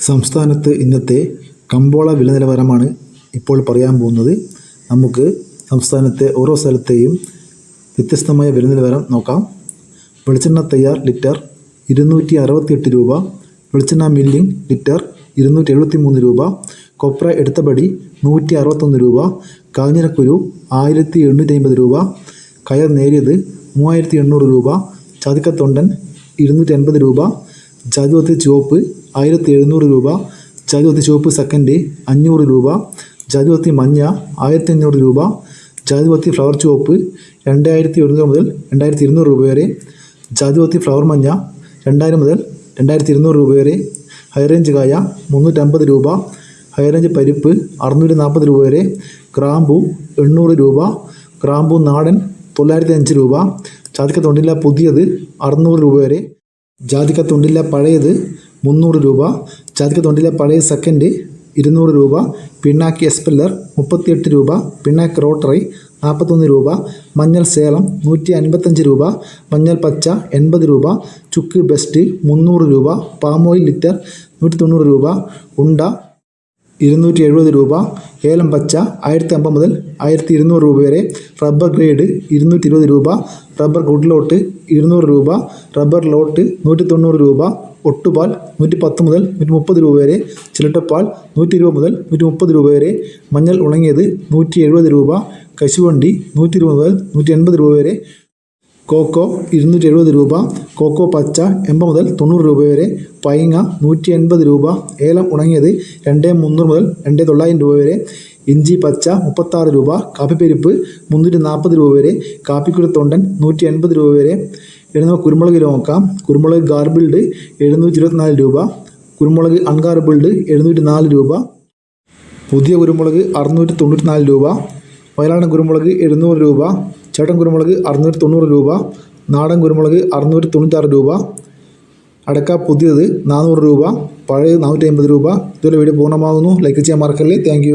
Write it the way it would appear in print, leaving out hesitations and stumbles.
സംസ്ഥാനത്ത് ഇന്നത്തെ കമ്പോള വില നിലവാരമാണ് ഇപ്പോൾ പറയാൻ പോകുന്നത്. നമുക്ക് സംസ്ഥാനത്തെ ഓരോ സ്ഥലത്തെയും വ്യത്യസ്തമായ വില നിലവാരം നോക്കാം. വെളിച്ചെണ്ണ തയ്യാർ ലിറ്റർ 268 രൂപ, വെളിച്ചെണ്ണ മില്ലിംഗ് ലിറ്റർ 273 രൂപ, കൊപ്ര എടുത്തപടി 161 രൂപ, കാഞ്ഞിരക്കുരു 1850 രൂപ, കയർ നേരിയത് 3800 രൂപ, ചാതിക്കത്തൊണ്ടൻ 280 രൂപ, ജാതിപത്രി ചുവപ്പ് 1700 രൂപ, ജാതിപത്രി ചുവപ്പ് സെക്കൻഡ് 500 രൂപ, ജാതിപത്രി മഞ്ഞ 1500 രൂപ, ജാതിപത്രി ഫ്ലവർ ചുവപ്പ് 2700 മുതൽ 2200 രൂപ വരെ, ജാതിപത്രി ഫ്ലവർ മഞ്ഞ 2000 മുതൽ 2200 രൂപ വരെ, ഹൈറേഞ്ച് കായ 350 രൂപ, ഹൈറേഞ്ച് പരിപ്പ് 640 രൂപ വരെ, ഗ്രാമ്പൂ 800 രൂപ, ഗ്രാമ്പൂ നാടൻ 905 രൂപ, ജാതിക്കത്തൊണ്ടില്ല പുതിയത് 600 രൂപ വരെ, ജാതിക്കത്തൊണ്ടില്ല പഴയത് 300 രൂപ, ജാതിക്കത്തൊണ്ടില്ല പഴയ സെക്കൻഡ് 200 രൂപ, പിണ്ണാക്ക് എസ്പെല്ലർ 38 രൂപ, പിണ്ണാക്ക് റോട്ടറി 41 രൂപ, മഞ്ഞൾ സേലം 155 രൂപ, മഞ്ഞൾ പച്ച 80 രൂപ, ചുക്ക് ബെസ്റ്റ് 300 രൂപ, പാം ഓയിൽ ലിറ്റർ 190 രൂപ, ഉണ്ട 270 രൂപ, ഏലം പച്ച 1050 മുതൽ 1200 രൂപ വരെ, റബ്ബർ ഗ്രേഡ് 220 രൂപ, റബ്ബർ ഗുഡ്ലോട്ട് 200 രൂപ, റബ്ബർ ലോട്ട് 190 രൂപ, ഒട്ടുപാൽ 110 മുതൽ 130 രൂപ വരെ, ചിരട്ടപ്പാൽ 120 മുതൽ 130 രൂപ വരെ, മഞ്ഞൾ ഉണങ്ങിയത് 170 രൂപ, കശുവണ്ടി 120 മുതൽ 180 രൂപ വരെ, കോക്കോ 270 രൂപ, കോക്കോ പച്ച 80 മുതൽ 90 രൂപ വരെ, പൈങ്ങ 180 രൂപ, ഏലം ഉണങ്ങിയത് 2300 മുതൽ 2900 രൂപ വരെ, ഇഞ്ചി പച്ച 36 രൂപ, കാപ്പിപ്പരിപ്പ് 340 രൂപ വരെ, കാപ്പിക്കുരുത്തൊണ്ടൻ 180 രൂപ വരെ. ഇനി നമുക്ക് കുരുമുളക് നോക്കാം. കുരുമുളക് ഗാർബിൾഡ് 724 രൂപ, കുരുമുളക് അൺഗാർബിൾഡ് 704 രൂപ, പുതിയ കുരുമുളക് 694 രൂപ, വയനാടൻ കുരുമുളക് 700 രൂപ, ചേട്ടൻ കുരുമുളക് 690 രൂപ, നാടൻ കുരുമുളക് 696 രൂപ, അടക്ക പുതിയത് 400 രൂപ, പഴയത് 450 രൂപ. ഇതുപോലെ വീഡിയോ പൂർണ്ണമാകുന്നു. ലൈക്ക് ചെയ്യാൻ മറക്കല്ലേ. താങ്ക്